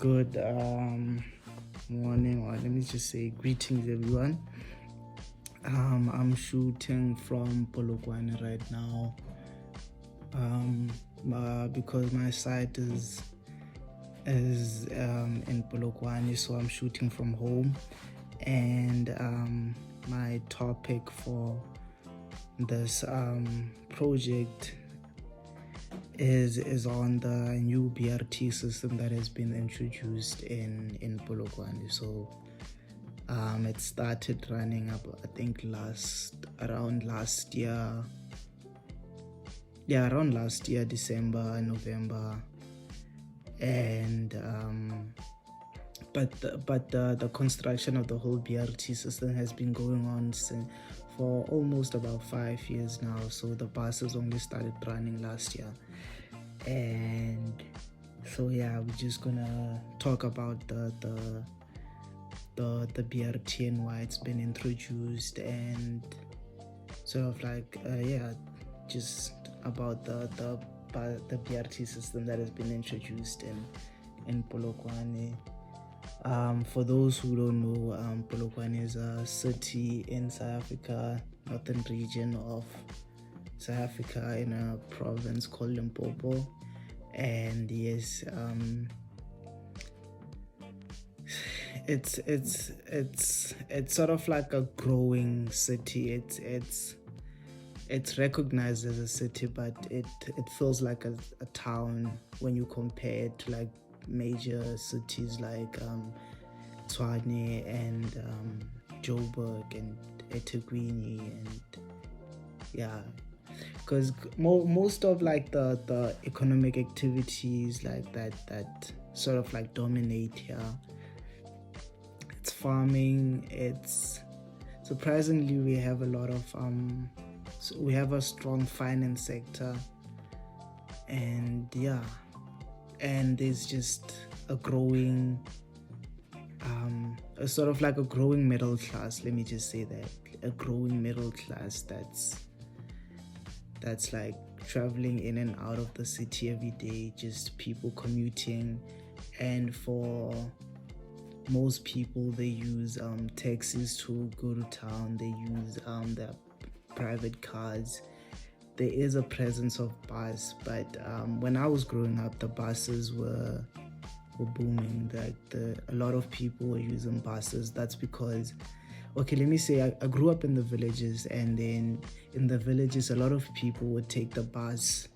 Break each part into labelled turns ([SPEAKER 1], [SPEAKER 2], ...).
[SPEAKER 1] Good morning, or let me just say greetings, everyone. I'm shooting from Polokwane right now because my site is in Polokwane, so I'm shooting from home. And my topic for this project is on the new BRT system that has been introduced in Polokwane. So it started running up, I think, around last year, December, November, and but the construction of the whole BRT system has been going on for almost about 5 years now. So the buses only started running last year. And so we're just gonna talk about the BRT and why it's been introduced, and sort of like just about the BRT system that has been introduced in Polokwane. For those who don't know, Polokwane is a city in South Africa, northern region of South Africa, in a province called Limpopo. And yes, it's sort of like a growing city. It's recognized as a city, but it feels like a town when you compare it to like major cities like Tshwane and Joburg and eThekwini, and because most of like the economic activities like that sort of like dominate here. It's farming. It's surprisingly we have a lot of we have a strong finance sector, and there's just a growing a sort of like a growing middle class. Let me just say that, a growing middle class that's like traveling in and out of the city every day, just people commuting. And for most people, they use taxis to go to town. They use their private cars. There is a presence of bus, but when I was growing up, the buses were booming. Like a lot of people were using buses. That's because, okay, let me say I grew up in the villages, and then in the villages a lot of people would take the bus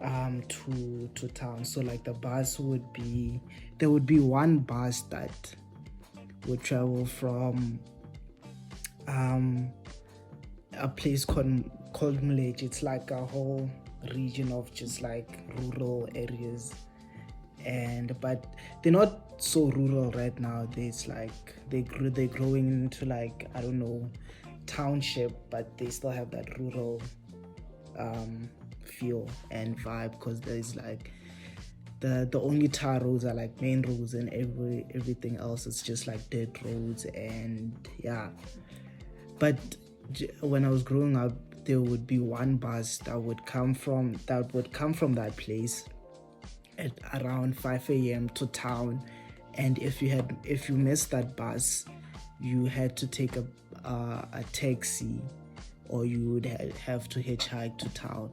[SPEAKER 1] to town. So like the bus there would be one bus that would travel from a place called Mulej. It's like a whole region of just like rural areas, but they're not so rural right now. There's like they're growing into like, I don't know, township, but they still have that rural feel and vibe, because there's like the only tar roads are like main roads, and everything else is just like dirt roads. And but when I was growing up, there would be one bus that would come from that place at around 5 a.m. to town. And if you missed that bus, you had to take a taxi, or you would have to hitchhike to town.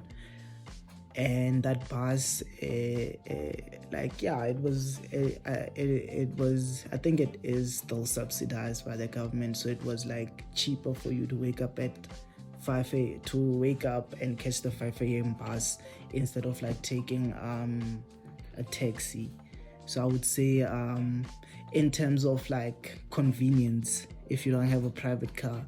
[SPEAKER 1] And that bus, it was, I think it is still subsidized by the government, so it was like cheaper for you to wake up at 5 a.m. to wake up and catch the 5 a.m. bus instead of like taking a taxi. So I would say in terms of like convenience, if you don't have a private car,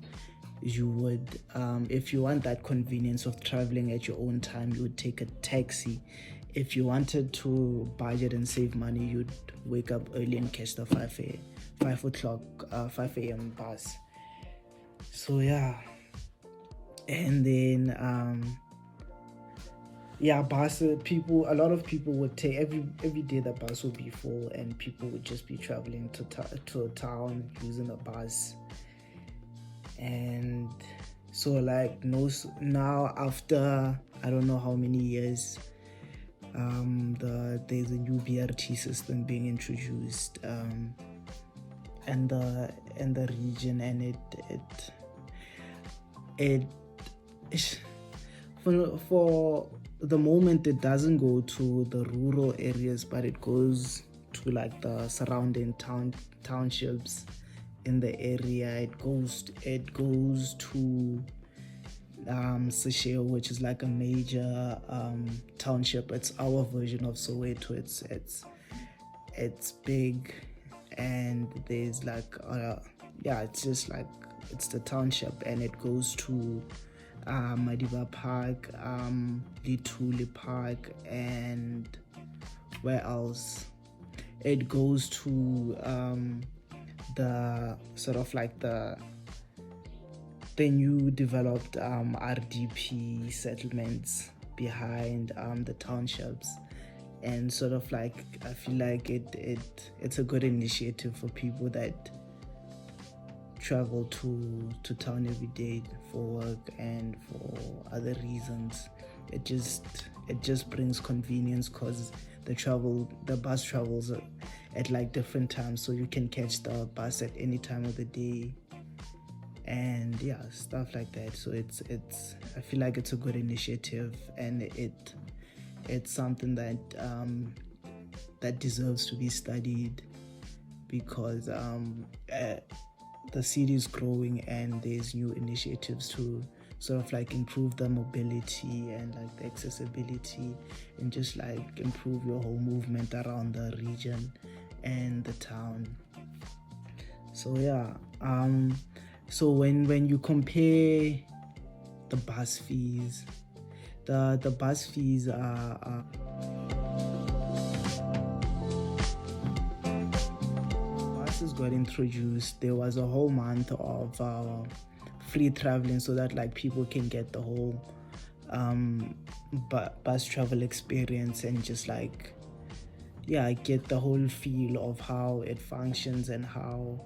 [SPEAKER 1] you would if you want that convenience of traveling at your own time, you would take a taxi. If you wanted to budget and save money, you'd wake up early and catch the 5 a.m. bus. So and then bus people, a lot of people would take every day. The bus would be full, and people would just be traveling to a town using a bus. And so like now after I don't know how many years, There's a new BRT system being introduced in the region, and it for the moment it doesn't go to the rural areas, but it goes to like the surrounding townships in the area. It goes to Seshego, which is like a major township. It's our version of Soweto. It's big, and there's like it's just like it's the township, and it goes to Madiba Park, Leeto Park, and where else? It goes to the sort of like the new developed RDP settlements behind the townships, and sort of like I feel like it's a good initiative for people that travel to town every day for work and for other reasons. It just brings convenience, because the bus travels at like different times, so you can catch the bus at any time of the day, and stuff like that. So it's I feel like it's a good initiative, and it's something that that deserves to be studied, because the city is growing, and there's new initiatives to sort of like improve the mobility and like the accessibility, and just like improve your whole movement around the region and the town. So so when you compare the bus fees, the bus fees are buses got introduced. There was a whole month of free traveling, so that like people can get the whole bus travel experience, and just like get the whole feel of how it functions and how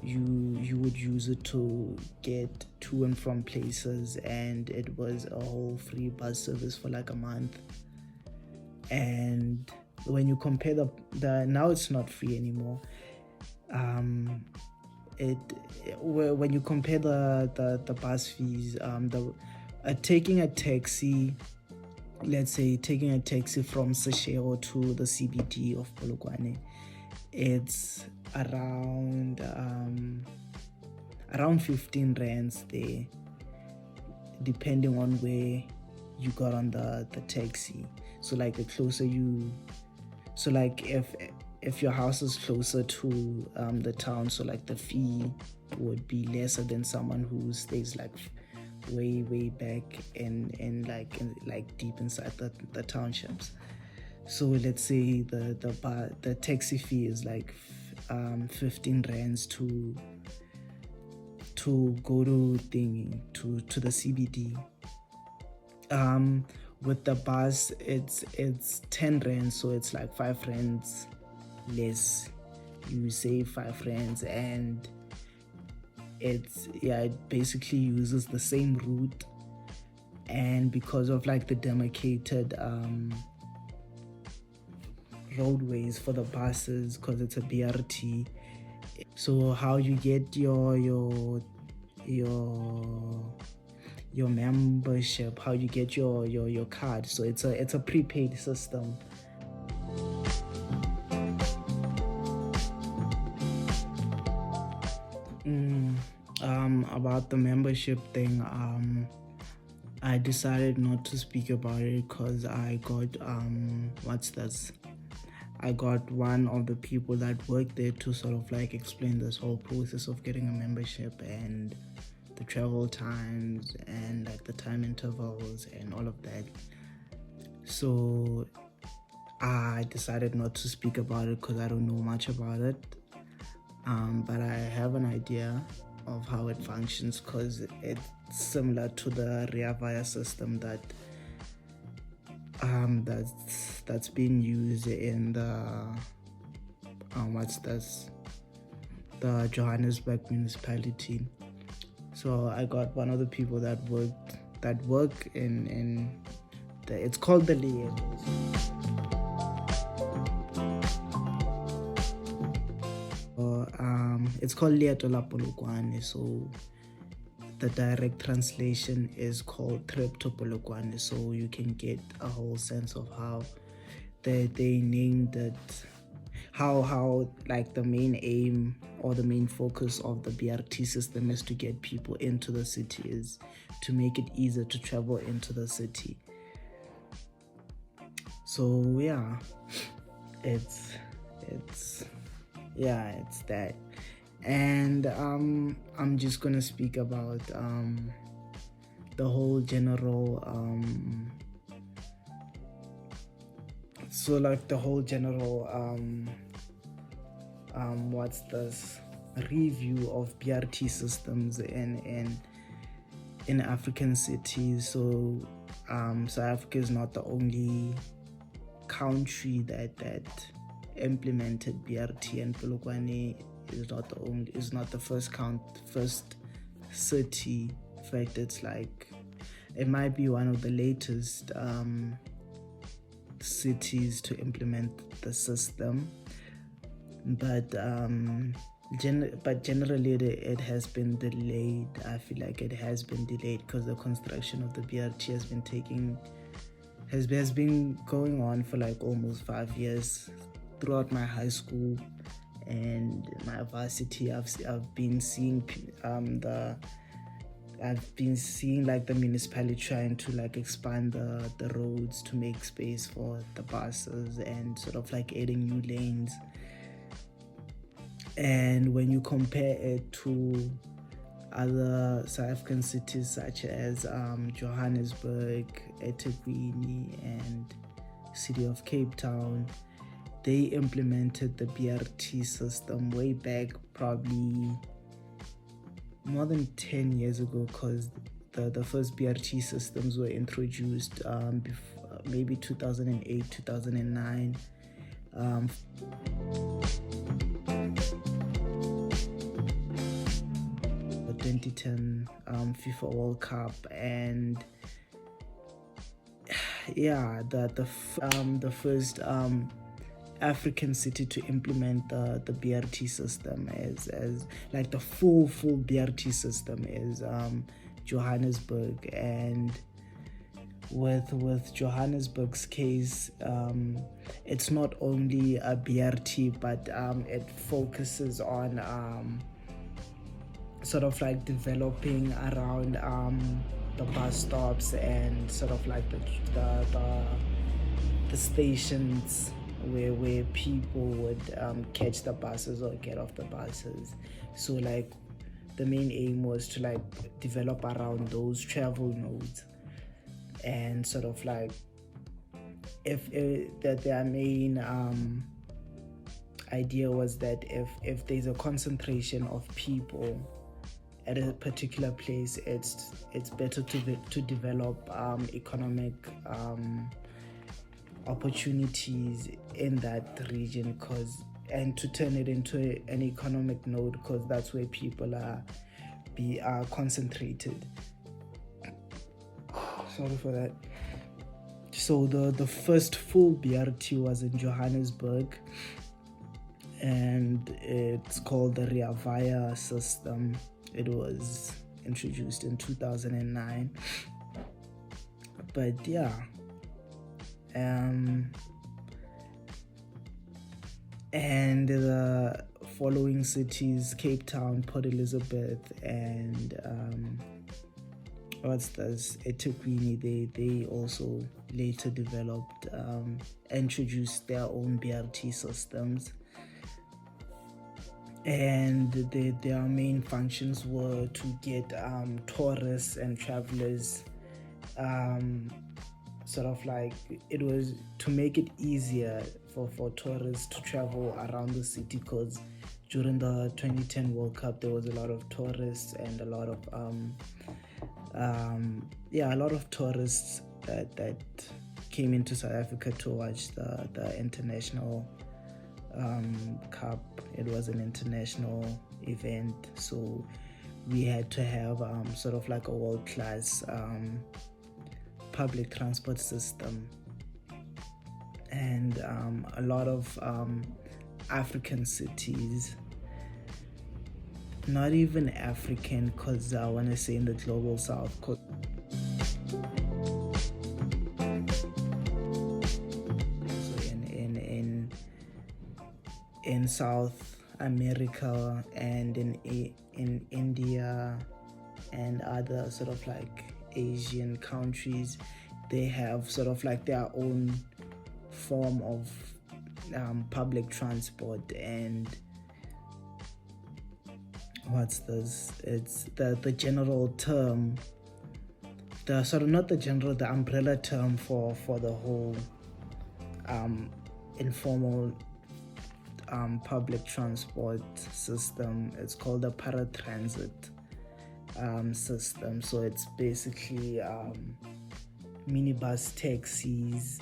[SPEAKER 1] you would use it to get to and from places. And it was a whole free bus service for like a month. And when you compare the now it's not free anymore. When you compare the bus fees, taking a taxi, let's say taking a taxi from Seshego to the CBD of Polokwane, it's around 15 rands there, depending on where you got on the taxi. So like the closer so like if your house is closer to the town, so like the fee would be lesser than someone who stays like way back in like deep inside the townships. So let's say the taxi fee is like 15 rands to go to the CBD. With the bus it's 10 rands, so it's like 5 rands less. You save 5 rands, and it basically uses the same route, and because of like the demarcated roadways for the buses, because it's a BRT. So how you get your membership, how you get your card, so it's a prepaid system. About the membership thing, I decided not to speak about it, because I got I got one of the people that worked there to sort of like explain this whole process of getting a membership, and the travel times, and like the time intervals and all of that. So I decided not to speak about it, because I don't know much about it, but I have an idea of how it functions, because it's similar to the Rea Vaya system that's being used in the the Johannesburg municipality. So I got one of the people that work in it's called the Leeto. it's called Leeto la Polokwane, so the direct translation is called Trip to Polokwane, so you can get a whole sense of how they named it, how like the main aim or the main focus of the BRT system is to get people into the city, is to make it easier to travel into the city. So yeah, it's that. And I'm just gonna speak about the whole general what's this review of BRT systems in African cities. So South Africa is not the only country that implemented BRT, and Polokwane is not the first city. In fact, it's like it might be one of the latest cities to implement the system, but generally it has been delayed. I feel like it has been delayed because the construction of the BRT has been going on for like almost 5 years. Throughout my high school and my varsity, I've been seeing like the municipality trying to like expand the roads to make space for the buses and sort of like adding new lanes. And when you compare it to other South African cities such as Johannesburg, eThekwini, and city of Cape Town, they implemented the BRT system way back, probably more than 10 years ago, because the first BRT systems were introduced maybe 2008, 2009. The 2010 FIFA World Cup, and yeah, the first African city to implement the BRT system as like the full BRT system is Johannesburg. And with Johannesburg's case, it's not only a BRT, but it focuses on sort of like developing around the bus stops and sort of like the stations where people would catch the buses or get off the buses. So like the main aim was to like develop around those travel nodes, and sort of like that their main idea was that if there's a concentration of people at a particular place, it's better to develop economic opportunities in that region, and to turn it into an economic node, because that's where people are concentrated. Sorry for that. So the first full BRT was in Johannesburg, and it's called the Rea Vaya system. It was introduced in 2009. But yeah, and the following cities, Cape Town, Port Elizabeth, and eThekwini, they also later developed, introduced their own BRT systems. And their main functions were to get tourists and travelers, sort of like, it was to make it easier for tourists to travel around the city, because during the 2010 World Cup there was a lot of tourists and a lot of tourists that came into South Africa to watch the international cup. It was an international event, so we had to have sort of like a world-class public transport system. And a lot of African cities not even African, because I want to say in the global south. In South America and in India and other sort of like Asian countries, they have sort of like their own form of public transport. And what's this? It's the general term, the sort of not the general, the umbrella term for the whole informal public transport system. It's called the paratransit system. So it's basically minibus taxis,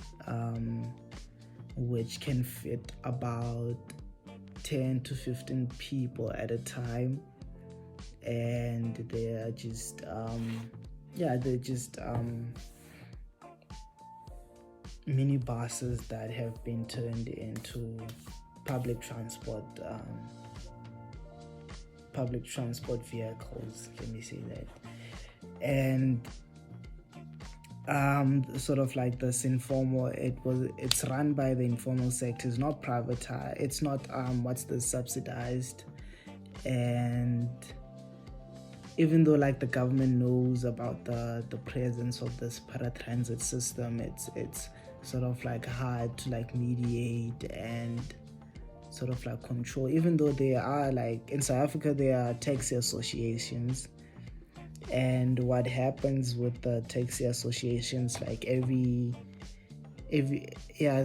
[SPEAKER 1] which can fit about 10 to 15 people at a time, and they're just minibuses that have been turned into public transport vehicles, let me say that. And sort of like this informal, it's run by the informal sector. It's not privatized, it's not subsidized. And even though like the government knows about the presence of this paratransit system, it's sort of like hard to like mediate and sort of like control. Even though there are, like in South Africa, there are taxi associations, and what happens with the taxi associations, like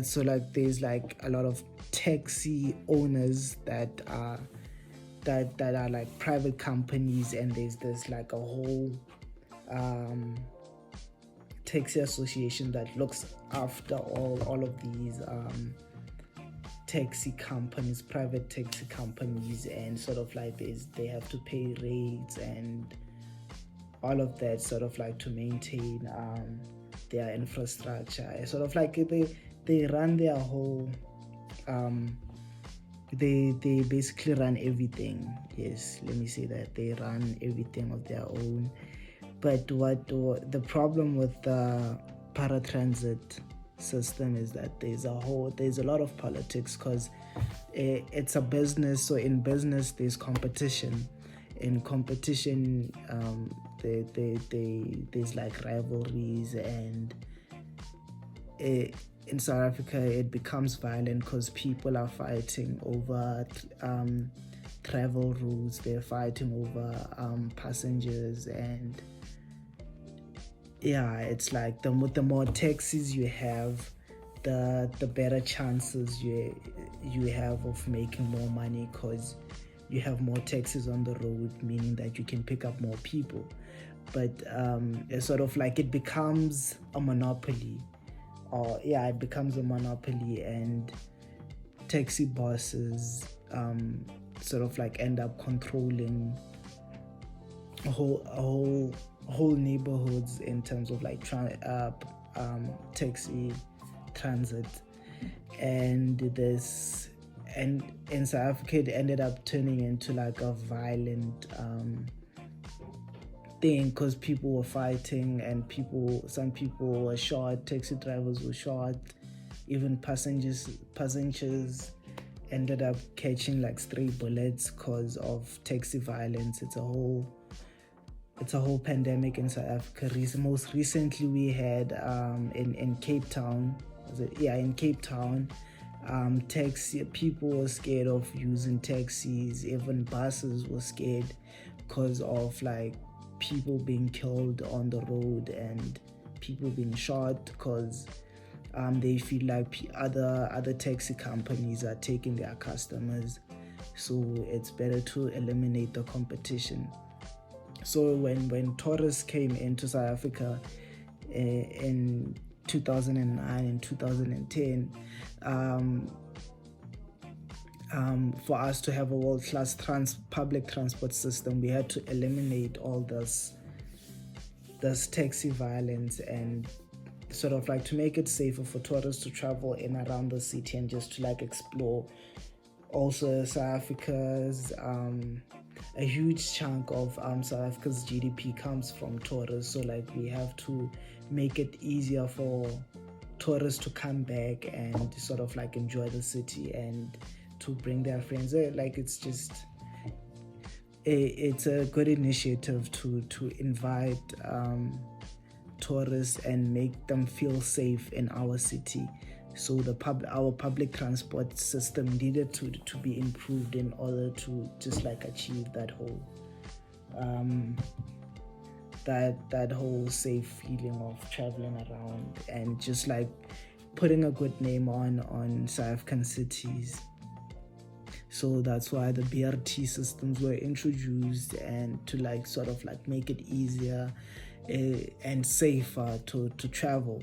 [SPEAKER 1] so like there's like a lot of taxi owners that are like private companies, and there's like a whole taxi association that looks after all of these taxi companies, private taxi companies, and sort of like they have to pay rates and all of that, sort of like to maintain their infrastructure. Sort of like they run their whole they basically run everything. Yes, let me say that they run everything of their own. But what the problem with the paratransit system is that there's a lot of politics, because it's a business. So in business there's competition. In competition there's like rivalries, and in South Africa it becomes violent because people are fighting over travel routes. They're fighting over passengers, and it's like the more taxis you have, the better chances you have of making more money, because you have more taxis on the road, meaning that you can pick up more people. But it's sort of like it becomes a monopoly, and taxi bosses sort of like end up controlling whole neighborhoods in terms of like taxi transit. And in South Africa it ended up turning into like a violent thing, because people were fighting, and some people were shot, taxi drivers were shot, even passengers ended up catching like stray bullets because of taxi violence. It's a whole pandemic in South Africa. Most recently we had in Cape Town, people were scared of using taxis. Even buses were scared because of like people being killed on the road and people being shot, because they feel like other taxi companies are taking their customers, so it's better to eliminate the competition. So when tourists came into South Africa in 2009 and 2010, for us to have a world-class public transport system, we had to eliminate all this taxi violence, and sort of like to make it safer for tourists to travel in around the city and just to like explore also South Africa's a huge chunk of South Africa's GDP comes from tourists. So like we have to make it easier for tourists to come back and sort of like enjoy the city and to bring their friends. Like it's a good initiative to invite tourists and make them feel safe in our city. So our public transport system needed to be improved in order to just like achieve that whole that whole safe feeling of traveling around and just like putting a good name on South African cities. So that's why the BRT systems were introduced, and to like sort of like make it easier and safer to travel.